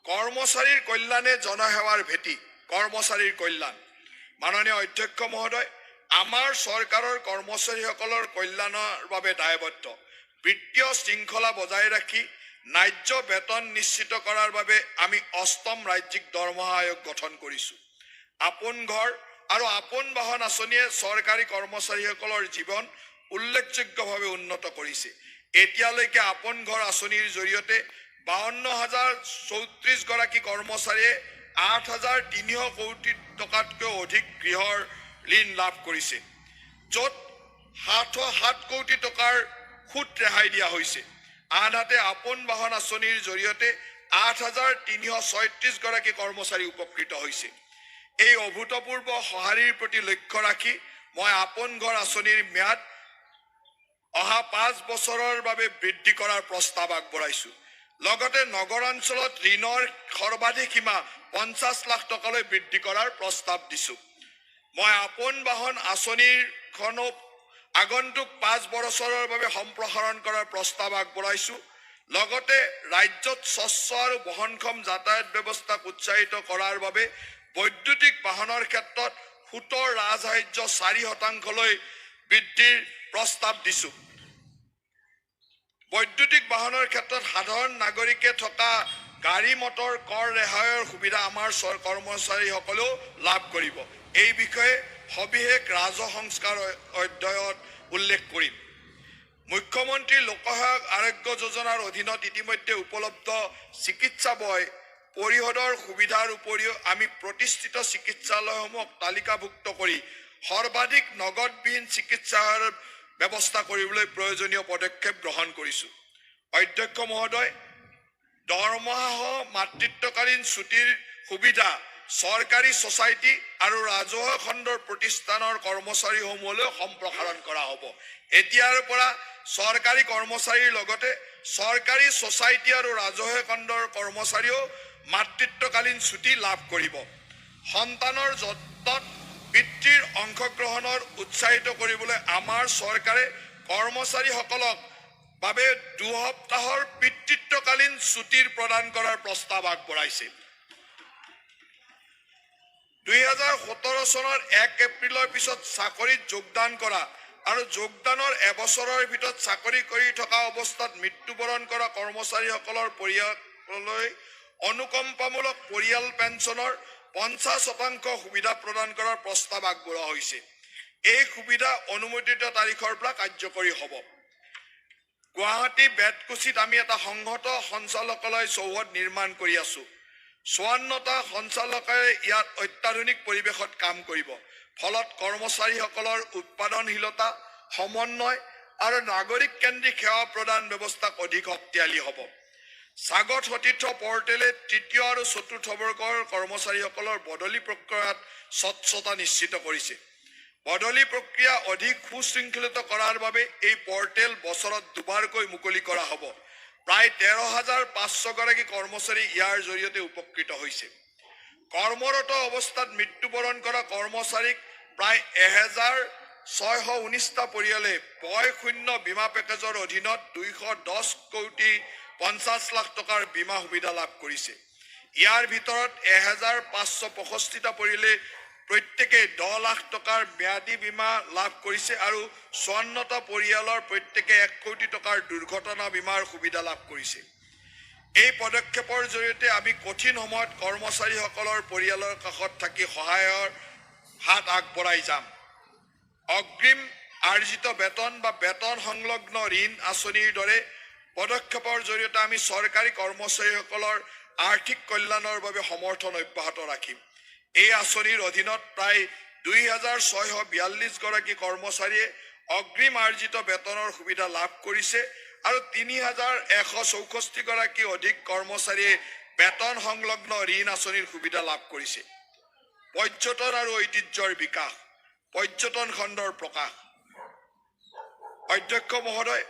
কৰ্মচাৰীৰ কল্যাণে জনসেৱাৰ ভেটি, কৰ্মচাৰীৰ কল্যাণ। মাননীয় অধ্যক্ষ মহোদয়, আমাৰ চৰকাৰৰ কৰ্মচাৰীসকলৰ কল্যাণৰ বাবে দায়বদ্ধ। বিত্তীয় শৃংখলা বজাই ৰাখি ন্যায্য বেতন নিশ্চিত কৰাৰ বাবে আমি ৮ম ৰাজ্যিক দৰমহা আয়োগ গঠন কৰিছোঁ। আপোন ঘৰ আৰু আপোন বাহন আঁচনিয়ে চৰকাৰী কৰ্মচাৰীসকলৰ জীৱন উল্লেখযোগ্যভাৱে উন্নত কৰিছে। এতিয়ালৈকে আপোন ঘৰ আঁচনিৰ জৰিয়তে ৫২,০৩৪ গৰাকী কৰ্মচাৰীয়ে ৮,৩০০ কোটি টকাতকৈ অধিক গৃহৰ ঋণ লাভ কৰিছে, য'ত ৭০৭ কোটি টকাৰ সুত ৰেহাই দিয়া হৈছে। আনহাতে আপোন বাহন আঁচনিৰ জৰিয়তে ৮,৩৩৬ গৰাকী কৰ্মচাৰী উপকৃত হৈছে। এই অভূতপূৰ্ব সঁহাৰিৰ প্ৰতি লক্ষ্য ৰাখি মই আপোন ঘৰ আঁচনিৰ ম্যাদ অহা ৫ বছৰৰ বাবে বৃদ্ধি কৰাৰ প্ৰস্তাৱ আগবঢ়াইছোঁ। লগতে নগৰ অঞ্চলত ঋণৰ সৰ্বাধিক সীমা ৫০ লাখ টকালৈ বৃদ্ধি কৰাৰ প্ৰস্তাৱ দিছোঁ। মই আপোন বাহন আঁচনিখনো আগন্তুক ৫ বছৰৰ বাবে সম্প্ৰসাৰণ কৰাৰ প্ৰস্তাৱ আগবঢ়াইছোঁ। লগতে ৰাজ্যত স্বচ্ছ আৰু বহনক্ষম যাতায়াত ব্যৱস্থাক উৎসাহিত কৰাৰ বাবে বৈদ্যুতিক বাহনৰ ক্ষেত্ৰত সুতৰ ৰাজসাহায্য ৪% বৃদ্ধিৰ প্ৰস্তাৱ দিছোঁ। বৈদ্যুতিক বাহনৰ ক্ষেত্ৰত সাধাৰণ নাগৰিকে থকা গাড়ী মটৰ কৰ ৰেহাইৰ সুবিধা আমাৰ কৰ্মচাৰীসকলেও লাভ কৰিব। এই বিষয়ে সবিশেষ ৰাজহ সংস্কাৰ অধ্যায়ত উল্লেখ কৰিম। মুখ্যমন্ত্ৰী লোকসহায়ক আৰোগ্য যোজনাৰ অধীনত ইতিমধ্যে উপলব্ধ চিকিৎসা ব্যয় পৰিশোধৰ সুবিধাৰ উপৰিও আমি প্ৰতিষ্ঠিত চিকিৎসালয়সমূহক তালিকাভুক্ত কৰি সৰ্বাধিক নগদবিহীন চিকিৎসাৰ ব্যৱস্থা কৰিবলৈ প্ৰয়োজনীয় পদক্ষেপ গ্ৰহণ কৰিছোঁ। অধ্যক্ষ মহোদয়, দৰমহাসহ মাতৃত্বকালীন ছুটিৰ সুবিধা চৰকাৰী ছ'চাইটি আৰু ৰাজহুৱা খণ্ডৰ প্ৰতিষ্ঠানৰ কৰ্মচাৰীসমূহলৈ সম্প্ৰসাৰণ কৰা হ'ব। এতিয়াৰ পৰা চৰকাৰী কৰ্মচাৰীৰ লগতে চৰকাৰী ছ'চাইটি আৰু ৰাজহুৱা খণ্ডৰ কৰ্মচাৰীয়েও মাতৃত্বকালীন ছুটি লাভ কৰিব। সন্তানৰ যত্নত পিতৃৰ অংশগ্ৰহণৰ উৎসাহিত কৰিবলৈ আমাৰ চৰকাৰে কৰ্মচাৰীসকলক বাবে ২ সপ্তাহৰ পিতৃত্বকালীন ছুটিৰ প্ৰদান কৰাৰ প্ৰস্তাৱ আগবঢ়াইছে। ২০১৭ চনৰ ১ এপ্ৰিলৰ পিছত চাকৰিত যোগদান কৰা আৰু যোগদানৰ এবছৰৰ ভিতৰত চাকৰি কৰি থকা অৱস্থাত মৃত্যুবৰণ কৰা কৰ্মচাৰীসকলৰ পৰিয়াললৈ অনুকম্পামূলক পৰিয়াল পেঞ্চনৰ ৫০% সুবিধা প্ৰদান কৰাৰ প্ৰস্তাৱ আগবঢ়োৱা হৈছে। এই সুবিধা অনুমোদিত তাৰিখৰ পৰা কাৰ্যকৰী হ'ব। গুৱাহাটী বেতকুছিত আমি এটা সংহত সঞ্চালকালয় চৌহদ নিৰ্মাণ কৰি আছোঁ। ৫৪টা সঞ্চালকালয়ে ইয়াত অত্যাধুনিক পৰিৱেশত কাম কৰিব। ফলত কৰ্মচাৰীসকলৰ উৎপাদনশীলতা, সমন্বয় আৰু নাগৰিক কেন্দ্ৰিক সেৱা প্ৰদান ব্যৱস্থাক অধিক শক্তিশালী হ'ব। স্বাগত সতীৰ্থ পৰ্টেলে ৩য় আৰু ৪ৰ্থ বৰ্গৰ কৰ্মচাৰীসকলৰ বদলি প্ৰক্ৰিয়াত স্বচ্ছতা নিশ্চিত কৰিছে। বদলি প্ৰক্ৰিয়া অধিক সুশৃংখলিত কৰাৰ বাবে এই পৰ্টেল বছৰত দুবাৰকৈ মুকলি কৰা হ'ব। প্ৰায় ১৩,৫০০ গৰাকী কৰ্মচাৰী ইয়াৰ জৰিয়তে উপকৃত হৈছে। কৰ্মৰত অৱস্থাত মৃত্যুবৰণ কৰা কৰ্মচাৰীক প্ৰায় ১,৬১৯টা পৰিয়ালে বয়শূন্য বীমা পেকেজৰ অধীনত ২১০ কোটি ৫০ লাখ টকাৰ বীমা সুবিধা লাভ কৰিছে। ইয়াৰ ভিতৰত ১,৫৬৫টা পৰিয়ালে প্ৰত্যেকে ১০ লাখ টকাৰ ম্যাদী বীমা লাভ কৰিছে আৰু ৫৪টা পৰিয়ালৰ প্ৰত্যেকে ১ কোটি টকাৰ দুৰ্ঘটনা বীমাৰ সুবিধা লাভ কৰিছে। এই পদক্ষেপৰ জৰিয়তে আমি কঠিন সময়ত কৰ্মচাৰীসকলৰ পৰিয়ালৰ কাষত থাকি সহায়ৰ হাত আগবঢ়াই যাম। অগ্ৰিম আৰ্জিত বেতন বা বেতন সংলগ্ন ঋণ আঁচনিৰ দৰে পদক্ষেপৰ জৰিয়তে আমি চৰকাৰী কৰ্মচাৰীসকলৰ আৰ্থিক কল্যাণৰ বাবে সমৰ্থন অব্যাহত ৰাখিম। এই আঁচনিৰ অধীনত প্ৰায় ২,৬৪২ গৰাকী কৰ্মচাৰীয়ে অগ্ৰিম আৰ্জিত বেতনৰ সুবিধা লাভ কৰিছে আৰু ৩,১৬৪ গৰাকী অধিক কৰ্মচাৰীয়ে বেতন সংলগ্ন ঋণ আঁচনিৰ সুবিধা লাভ কৰিছে। পৰ্যটন আৰু ঐতিহ্যৰ বিকাশ, পৰ্যটন খণ্ডৰ প্ৰকাশ। অধ্যক্ষ মহোদয়,